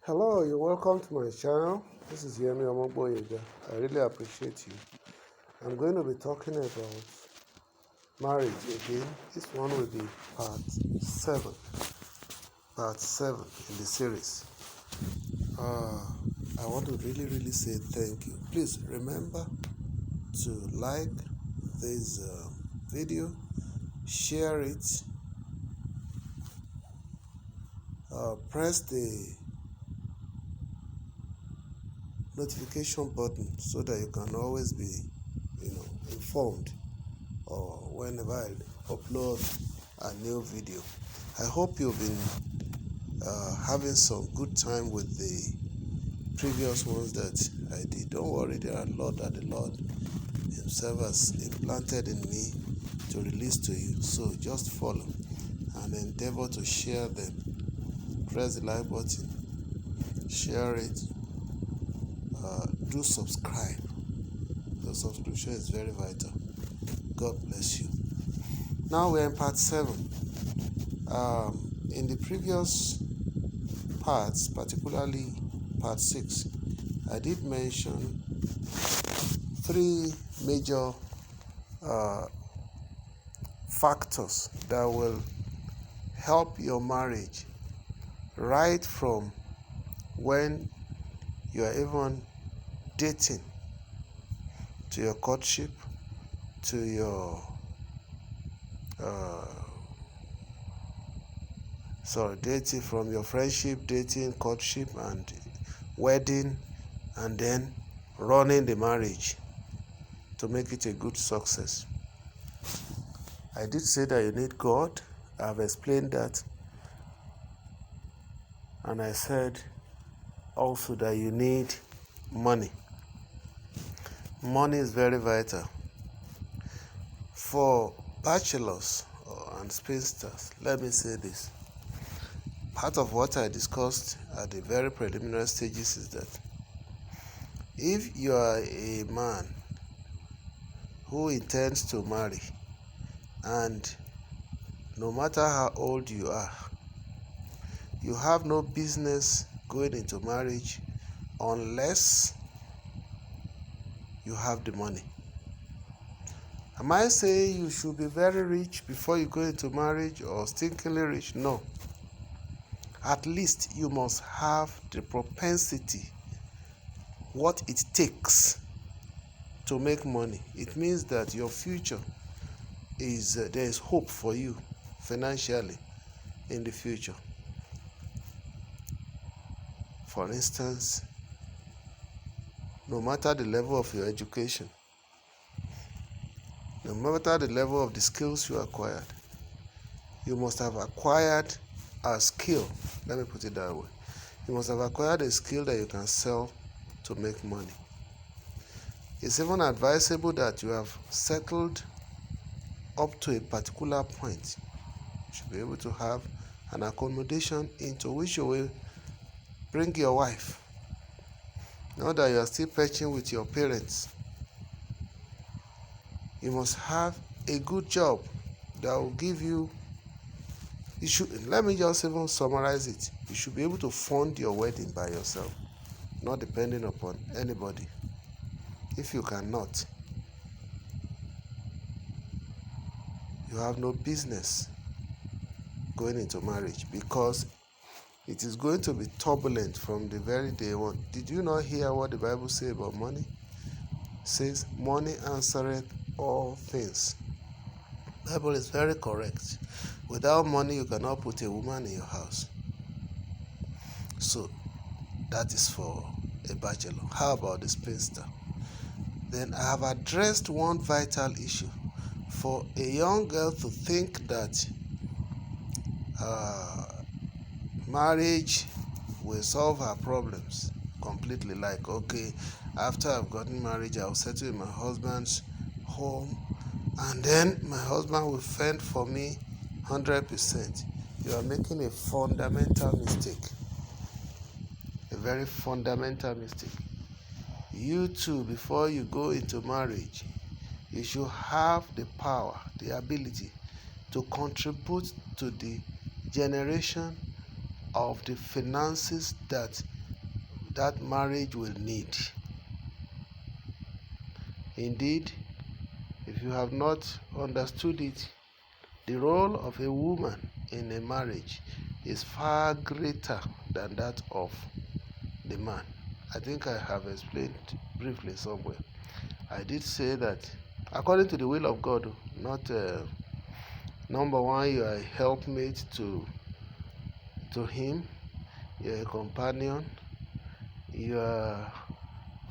Hello, you're welcome to my channel. This is Yemi Omogboyega. I really appreciate you. I'm going to be talking about marriage again. This one will be part 7. Part 7 in the series. I want to really say thank you. Please remember to like this video, share it, press the notification button so that you can always be informed or whenever I upload a new video. I hope you've been having some good time with the previous ones that I did. Don't worry, there are a lot that the Lord Himself has implanted in me to release to you. So just follow and endeavor to share them. Press the like button, share it, do subscribe. The subscription is very vital. God bless you. Now we're in part 7. In the previous parts, particularly part 6, I did mention 3 major factors that will help your marriage right from when you are even dating, to your courtship, to your dating, from your friendship, dating, courtship, and wedding, and then running the marriage to make it a good success. I did say that you need God. I've explained that. And I said also that you need money. Money is very vital. For bachelors and spinsters, let me say this. Part of what I discussed at the very preliminary stages is that if you are a man who intends to marry, and no matter how old you are, you have no business going into marriage unless you have the money. Am I saying you should be very rich before you go into marriage or stinkingly rich? No. At least you must have the propensity, what it takes to make money. It means that your future is, there is hope for you financially in the future. For instance, no matter the level of your education, no matter the level of the skills you acquired, you must have acquired a skill. Let me put it that way. You must have acquired a skill that you can sell to make money. It's even advisable that you have settled up to a particular point. You should be able to have an accommodation into which you will bring your wife. Not that you are still perching with your parents. You must have a good job that will give you, let me just even summarize it. You should be able to fund your wedding by yourself, not depending upon anybody. If you cannot, you have no business going into marriage, because it is going to be turbulent from the very day one. Did you not hear what the Bible says about money? It says, money answereth all things. The Bible is very correct. Without money, you cannot put a woman in your house. So, that is for a bachelor. How about the spinster? Then I have addressed one vital issue. For a young girl to think that marriage will solve her problems completely, like, okay, after I've gotten married, I'll settle in my husband's home, and then my husband will fend for me 100%. You are making a fundamental mistake. A very fundamental mistake. You too, before you go into marriage, you should have the power, the ability to contribute to the generation of the finances that marriage will need. Indeed, if you have not understood it, the role of a woman in a marriage is far greater than that of the man. I think I have explained briefly somewhere. I did say that according to the will of God, not number one, you are a helpmate to him, you are a companion, you are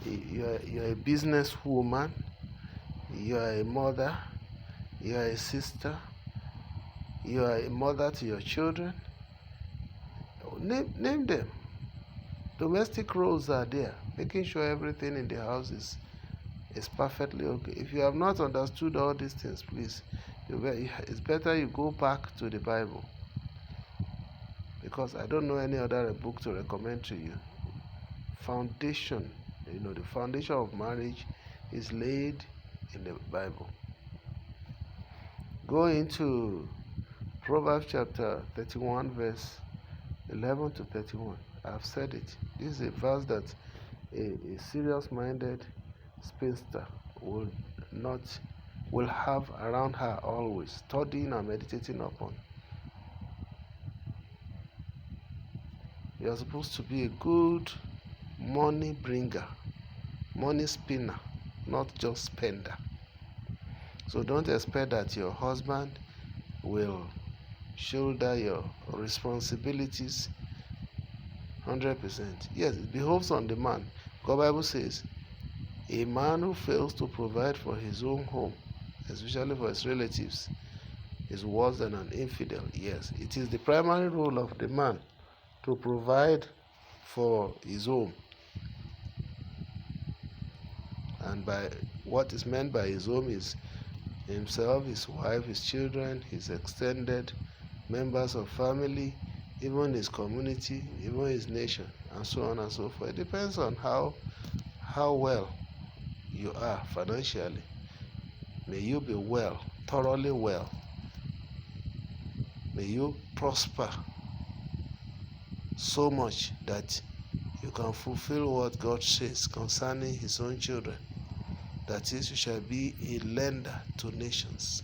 a businesswoman, you are a mother, you are a sister, you are a mother to your children. Name them. Domestic roles are there, making sure everything in the house is perfectly okay. If you have not understood all these things, please, it's better you go back to the Bible, because I don't know any other book to recommend to you. Foundation, the foundation of marriage is laid in the Bible. Go into Proverbs chapter 31, verse 11 to 31. I've said it. This is a verse that a serious-minded spinster will have around her always, studying and meditating upon. You are supposed to be a good money bringer, money spinner, not just spender. So don't expect that your husband will shoulder your responsibilities 100%. Yes, it behoves on the man. The Bible says, a man who fails to provide for his own home, especially for his relatives, is worse than an infidel. Yes, it is the primary role of the man to provide for his home. And by what is meant by his home is himself, his wife, his children, his extended members of family, even his community, even his nation, and so on and so forth. It depends on how well you are financially. May you be well, thoroughly well. May you prosper so much that you can fulfill what God says concerning his own children. That is, you shall be a lender to nations,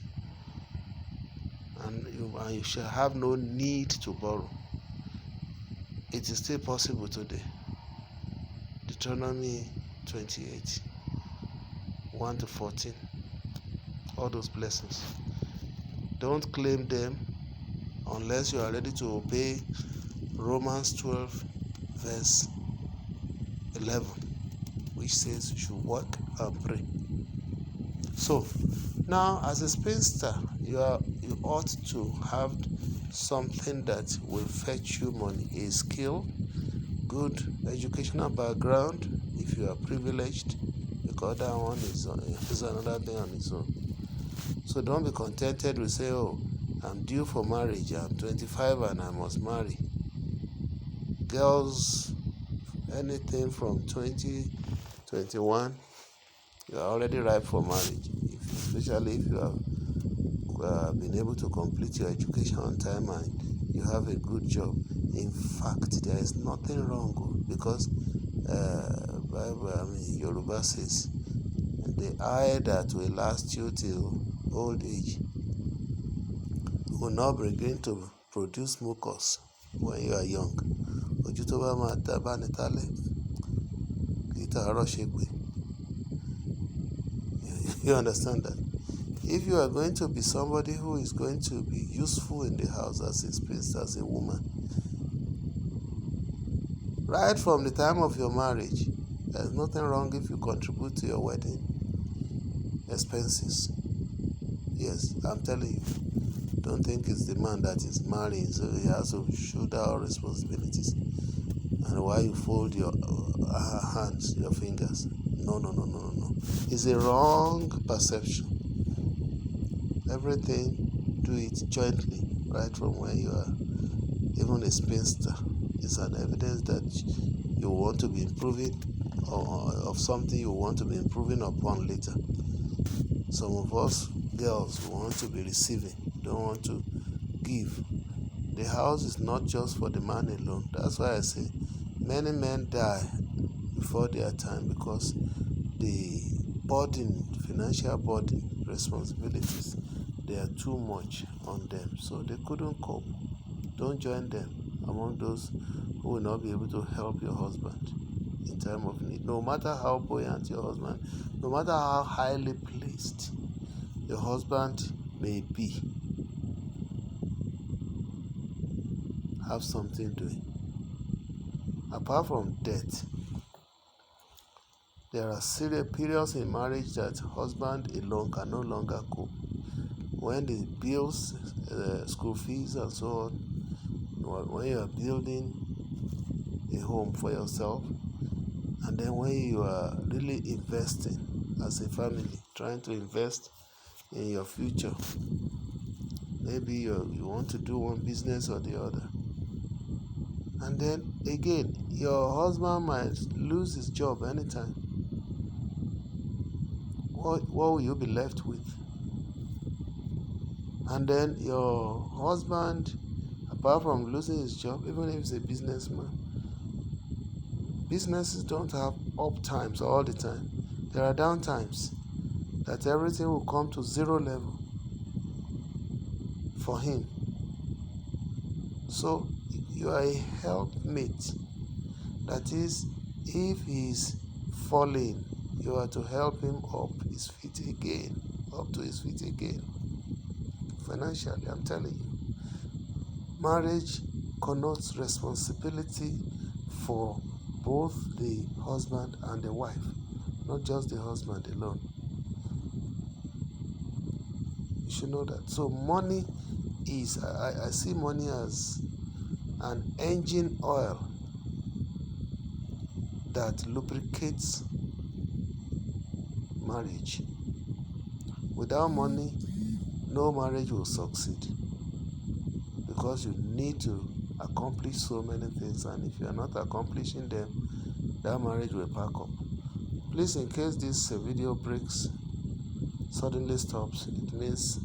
and you shall have no need to borrow. It is still possible today. Deuteronomy 28, 1 to 14. All those blessings. Don't claim them unless you are ready to obey Romans 12, verse 11, which says you should work and pray. So, now as a spinster, you ought to have something that will fetch you money, a skill, good educational background, if you are privileged, because that one is another thing on its own. So don't be contented with say, oh, I'm due for marriage, I'm 25 and I must marry. Girls, anything from 20, 21, you are already ripe for marriage, especially if you have been able to complete your education on time and you have a good job. In fact, there is nothing wrong, because Yoruba says, the eye that will last you till old age will not begin to produce mucus when you are young. Ojú tó bá máa dá bá ní tálẹ̀, kì í tàárọ̀ ṣègbé. You understand that? If you are going to be somebody who is going to be useful in the house as a spinster, as a woman, right from the time of your marriage, there's nothing wrong if you contribute to your wedding expenses. Yes, I'm telling you. Don't think it's the man that is marrying, so he has to shoulder all responsibilities. And why you fold your hands, your fingers? No. It's a wrong perception. Everything, do it jointly, right from when you are even a spinster. It's an evidence that you want to be improving, or of something you want to be improving upon later. Some of us girls want to be receiving, don't want to give. the house is not just for the man alone. That's why I say many men die before their time because the burden, financial burden, responsibilities, they are too much on them, so they couldn't cope. Don't join them among those who will not be able to help your husband in time of need. No matter how buoyant your husband, no matter how highly placed your husband may be, have something doing. Apart from death, there are serious periods in marriage that husband alone can no longer cope. When the bills, school fees and so on, when you are building a home for yourself, and then when you are really investing as a family, trying to invest in your future, maybe you want to do one business or the other, and then again your husband might lose his job anytime. What will you be left with? And then your husband, apart from losing his job, even if he's a businessman, businesses don't have up times all the time. There are down times that everything will come to zero level for him. So you are a helpmate. That is, if he's falling, you are to help him up to his feet again. Financially, I'm telling you. Marriage connotes responsibility for both the husband and the wife, not just the husband alone. You should know that. So money is, I see money as an engine oil that lubricates marriage. Without money, no marriage will succeed because you need to accomplish so many things, and if you are not accomplishing them, that marriage will pack up. Please, in case this video breaks, suddenly stops, it means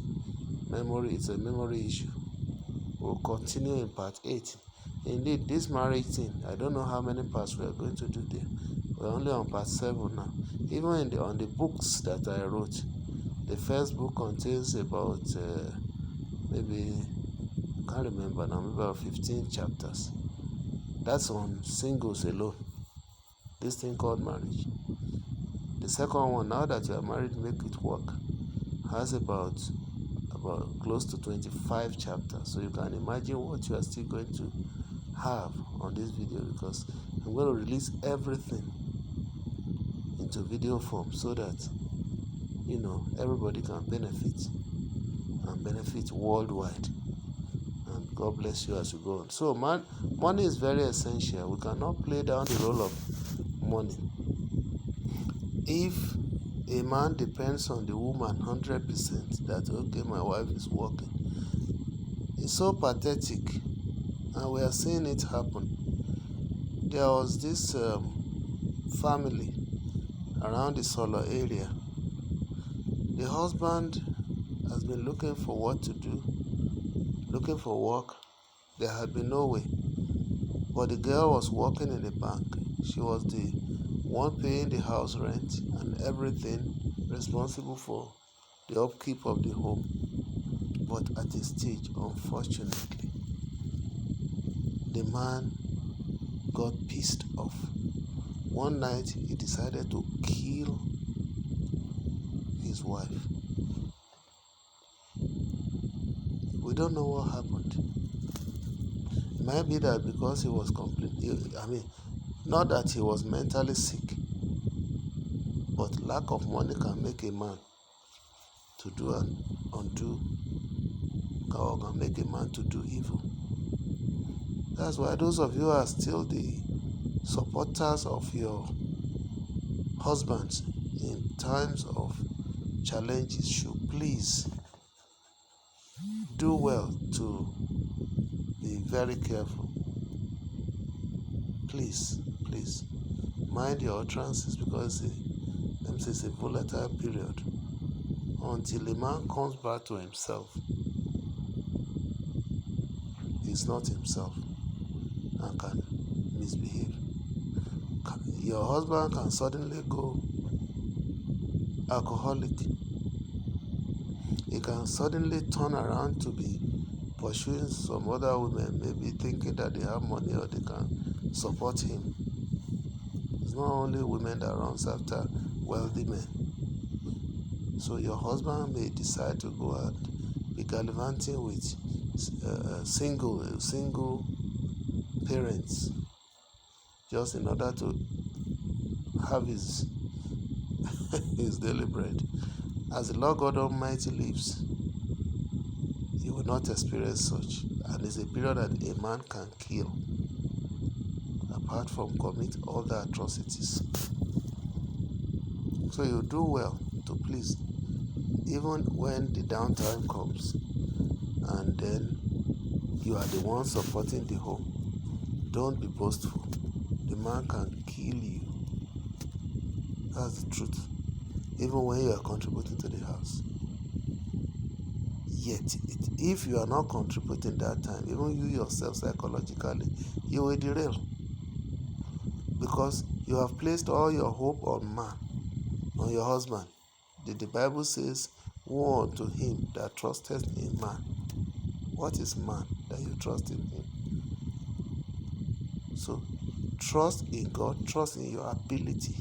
it's a memory issue. We'll continue in part 8. Indeed, this marriage thing, I don't know how many parts we are going to do there. We're only on part 7 now. Even on the books that I wrote, the first book contains about maybe, I can't remember now, maybe about 15 chapters. That's on singles alone. This thing called marriage. The second one, Now That You Are Married, Make It Work, has about close to 25 chapters. So you can imagine what you are still going to have on this video, because I'm going to release everything into video form so that everybody can benefit and benefit worldwide. And God bless you as you go on. So money is very essential. We cannot play down the role of money. If a man depends on the woman 100%, that okay, my wife is working, it's so pathetic, and we are seeing it happen. There was this family around the Solo area. The husband has been looking for what to do, looking for work. There had been no way, but the girl was working in the bank. She was the one paying the house rent and everything, responsible for the upkeep of the home. But at a stage, unfortunately, the man got pissed off. One night, he decided to kill his wife. We don't know what happened. It might be that because he was not that he was mentally sick, but lack of money can make a man to do and undo, or can make a man to do evil. That's why those of you who are still the supporters of your husbands in times of challenges should please do well to be very careful. Please mind your utterances, because it's a volatile period. Until a man comes back to himself, is not himself and can misbehave. Your husband can suddenly go alcoholic. He can suddenly turn around to be pursuing some other women, maybe thinking that they have money or they can support him. It's not only women that runs after wealthy men. So your husband may decide to go and be gallivanting with single parents just in order to have his his daily bread. As the Lord God Almighty lives, you will not experience such. And it's a period that a man can kill, apart from commit all the atrocities. So you do well to please, even when the downtime comes, and then you are the one supporting the home. Don't be boastful. The man can kill you. That's the truth. Even when you are contributing to the house. Yet, if you are not contributing that time, even you yourself psychologically, you will derail. Because you have placed all your hope on man, on your husband. The Bible says, woe unto him that trusteth in man. What is man that you trust in him? So, trust in God, trust in your ability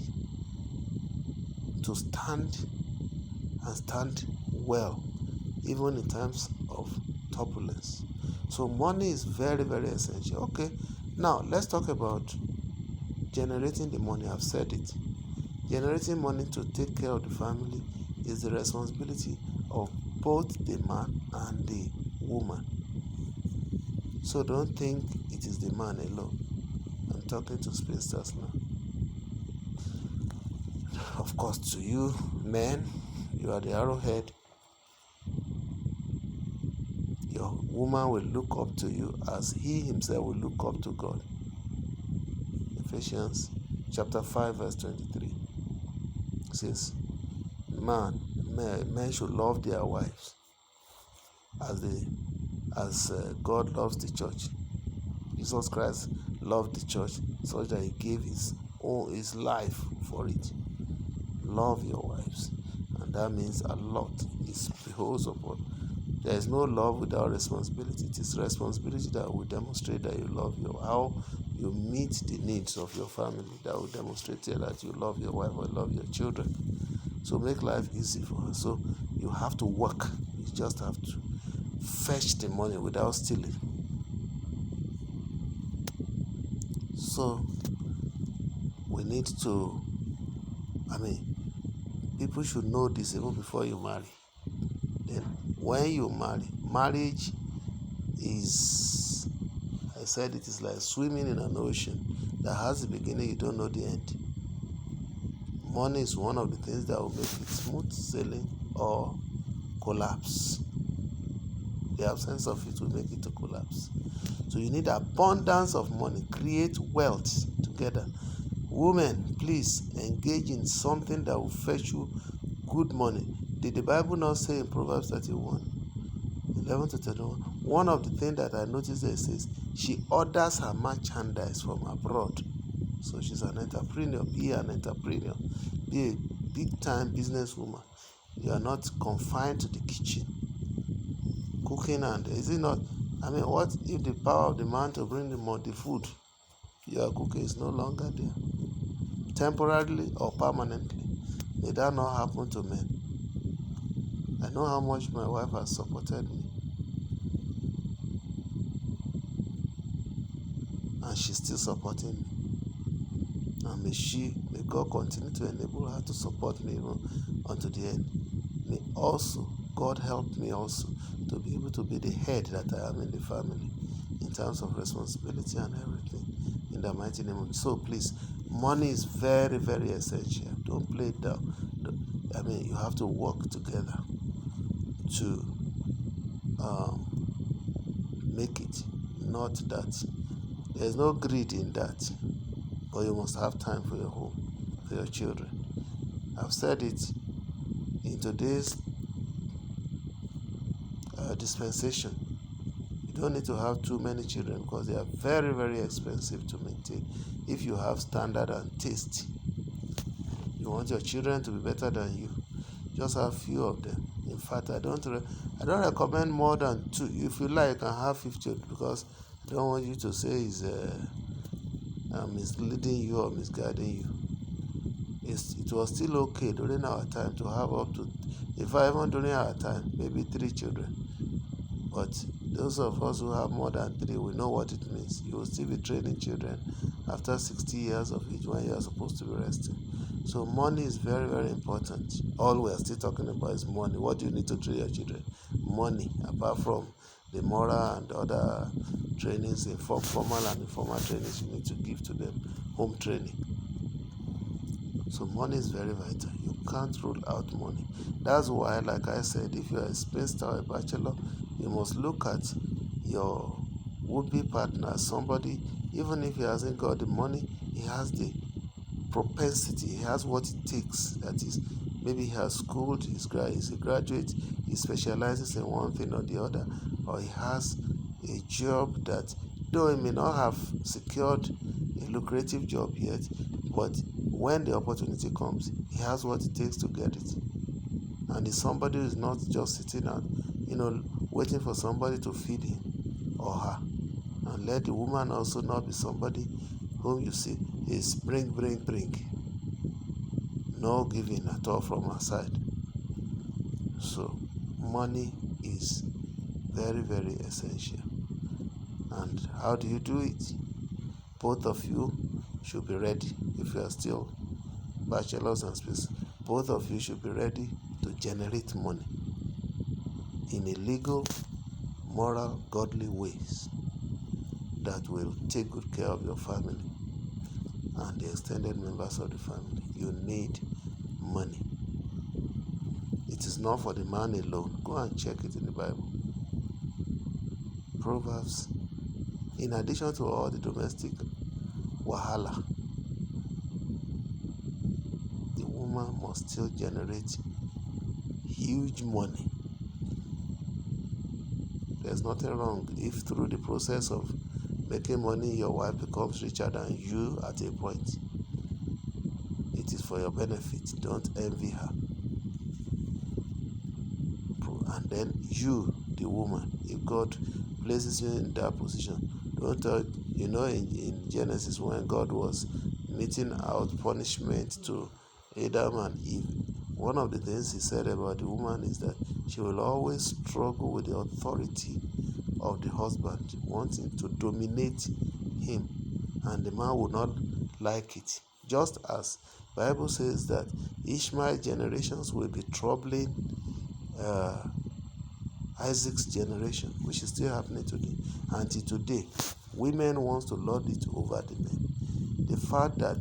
to stand and stand well, even in times of turbulence. So money is very, very essential. Okay, now let's talk about generating the money. I've said it. Generating money to take care of the family is the responsibility of both the man and the woman. So don't think it is the man alone. I'm talking to spinsters now. Of course, to you men, you are the arrowhead. Your woman will look up to you as he himself will look up to God. Ephesians chapter 5 verse 23 says, men should love their wives as God loves the church. Jesus Christ loved the church such that he gave his life for it. Love your wives, and that means a lot is beholds upon. There is no love without responsibility. It is responsibility that will demonstrate that you love how you meet the needs of your family, that will demonstrate that you love your wife or love your children. So make life easy for her. So you have to work. You just have to fetch the money without stealing. So we need to, people should know this even before you marry. Then when you marry, marriage is, I said, it is like swimming in an ocean that has a beginning, you don't know the end. Money is one of the things that will make it smooth sailing or collapse. The absence of it will make it to collapse. So you need abundance of money. Create wealth together. Women, please engage in something that will fetch you good money. Did the Bible not say in Proverbs 31:11-31? One of the things that I noticed there says she orders her merchandise from abroad. So she's an entrepreneur. Be an entrepreneur. Be a big-time businesswoman. You are not confined to the kitchen. Cooking, and is it not? What if the power of the man to bring the food you are cooking is no longer there? Temporarily or permanently. May that not happen to men. I know how much my wife has supported me. And she's still supporting me. And may God continue to enable her to support me even unto the end. May also God help me also to be able to be the head that I am in the family in terms of responsibility and everything. In the mighty name of Jesus. So please, money is very, very essential. Don't play it down. You have to work together to make it. Not that there's no greed in that, but you must have time for your home, for your children. I've said it in today's dispensation. You don't need to have too many children because they are very, very expensive to maintain. If you have standard and taste, you want your children to be better than you, just have few of them. In fact, I don't recommend more than 2. If you like, you can have 50 because I don't want you to say it's misleading you or misguiding you. It was still okay during our time to have up to, if I even during our time, maybe 3 children. But those of us who have more than 3, we know what it means. You will still be training children after 60 years of age when you are supposed to be resting. So money is very, very important. All we are still talking about is money. What do you need to train your children? Money, apart from the moral and other trainings, formal and informal trainings you need to give to them, home training. So money is very vital. You can't rule out money. That's why, like I said, if you are a spinster or a bachelor, you must look at your would-be partner, somebody, even if he hasn't got the money, he has the propensity, he has what it takes. That is, maybe he has schooled, he's a graduate, he specializes in one thing or the other, or he has a job that, though he may not have secured a lucrative job yet, but when the opportunity comes, he has what it takes to get it. And if somebody who is not just sitting out, waiting for somebody to feed him or her, and let the woman also not be somebody whom you see is bring, no giving at all from her side. So money is very, very essential. And how do you do it? Both of you should be ready. If you are still bachelors and space, both of you should be ready to generate money in a legal, moral, godly ways that will take good care of your family and the extended members of the family. You need money. It is not for the man alone. Go and check it in the Bible. Proverbs, in addition to all the domestic wahala, the woman must still generate huge money. There's nothing wrong if through the process of making money your wife becomes richer than you at a point. It is for your benefit. Don't envy her. And then you, the woman, if God places you in that position, don't tell, in Genesis when God was meting out punishment to Adam and Eve, one of the things he said about the woman is that she will always struggle with the authority of the husband, wanting to dominate him, and the man would not like it. Just as Bible says that Ishmael generations will be troubling Isaac's generation, which is still happening today. Until today, women want to lord it over the men. The fact that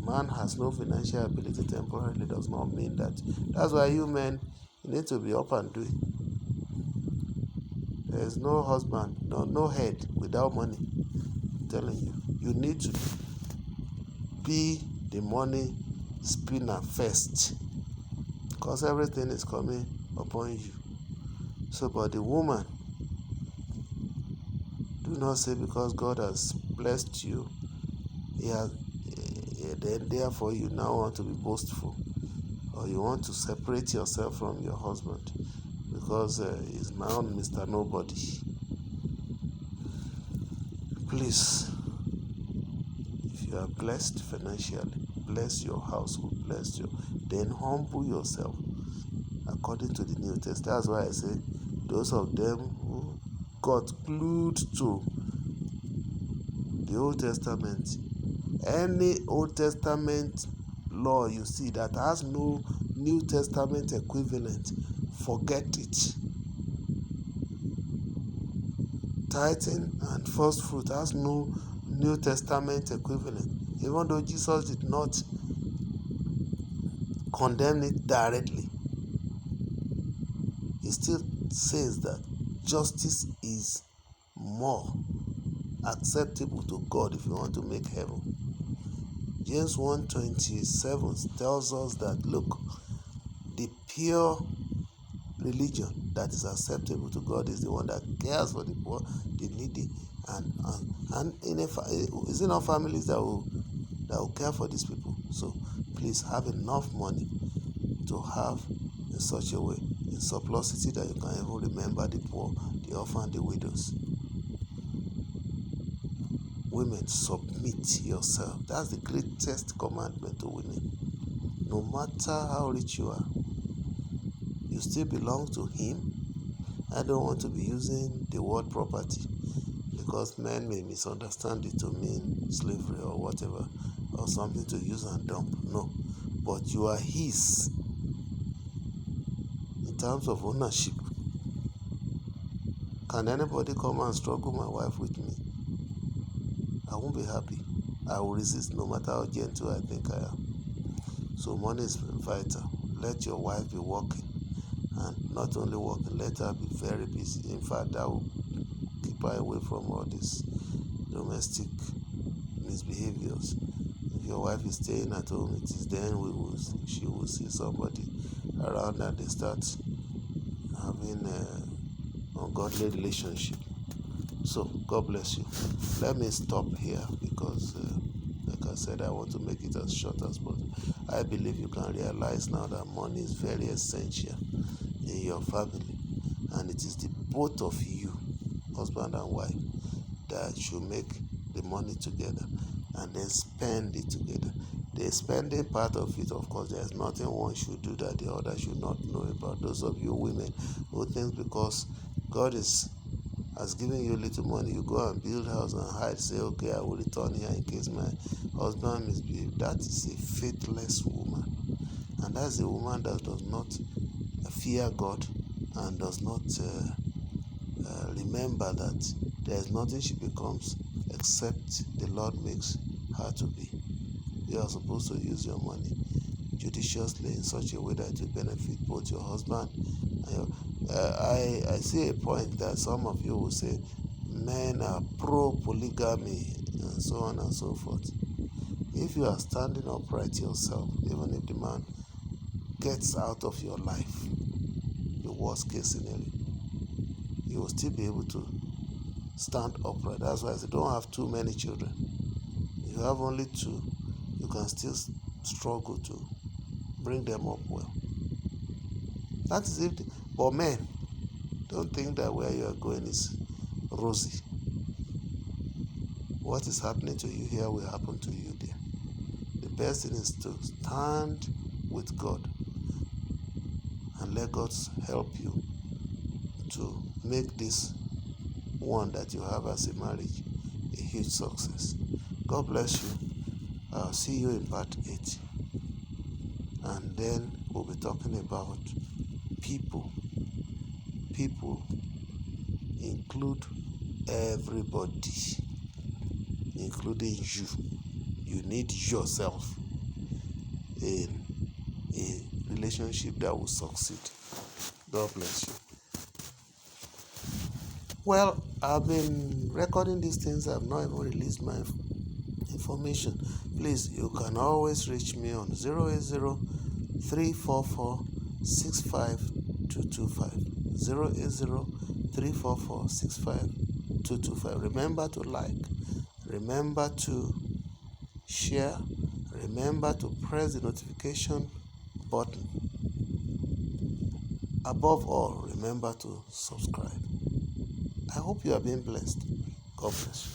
man has no financial ability temporarily does not mean that. That's why you men, you need to be up and doing. There is no husband, no head without money. I'm telling you, you need to be the money spinner first, because everything is coming upon you. So, but the woman, do not say because God has blessed you, then therefore you now want to be boastful, or you want to separate yourself from your husband because he's now Mr. Nobody. Please, if you are blessed financially, bless your household, then humble yourself according to the New Testament. That's why I say those of them who got glued to the Old Testament, any Old Testament law you see that has no New Testament equivalent, forget it. Tithing and first fruit has no New Testament equivalent. Even though Jesus did not condemn it directly, he still says that justice is more acceptable to God if you want to make heaven. James 1:27 tells us that, look, the pure religion that is acceptable to God is the one that cares for the poor, the needy, and is it not families that will care for these people? So please have enough money to have in such a way, in surplusity, that you can even remember the poor, the orphan, the widows. Women, submit yourself. That's the greatest commandment to women. No matter how rich you are, you still belong to him. I don't want to be using the word property because men may misunderstand it to mean slavery or whatever, or something to use and dump. No, but you are his in terms of ownership. Can anybody come and struggle my wife with me? I won't be happy. I will resist no matter how gentle I think I am. So money is vital. Let your wife be working, and not only working, let her be very busy. In fact, that will keep her away from all these domestic misbehaviors. If your wife is staying at home, it is then she will see somebody around and they start having ungodly relationship. So God bless you. Let me stop here because like I said, I want to make it as short as possible. I believe you can realize now that money is very essential in your family, and it is the both of you, husband and wife, that should make the money together and then spend it together. The spending part of it, of course, there's nothing one should do that the other should not know about. Those of you women who think because God has given you little money, you go and build house and hide, say, okay, I will return here in case my husband misbehaves. That is a faithless woman. And that's a woman that does not fear God and does not remember that there is nothing she becomes except the Lord makes her to be. You are supposed to use your money judiciously in such a way that it will benefit both your husband and your. I see a point that some of you will say men are pro-polygamy and so on and so forth. If you are standing upright yourself, even if the man gets out of your life, the worst case scenario, you will still be able to stand upright. That's why I say don't have too many children. If you have only two, you can still struggle to bring them up well. That is it. But men, don't think that where you are going is rosy. What is happening to you here will happen to you there. The best thing is to stand with God and let God help you to make this one that you have as a marriage a huge success. God bless you. I'll see you in part 8. And then we'll be talking about people. People include everybody, including you. You need yourself in a relationship that will succeed. God bless you. Well, I've been recording these things. I've not even released my information. Please, you can always reach me on 080-344-65225. 080-344-65225. Remember to like, remember to share, remember to press the notification button. Above all, remember to subscribe. I hope you are being blessed. God bless you.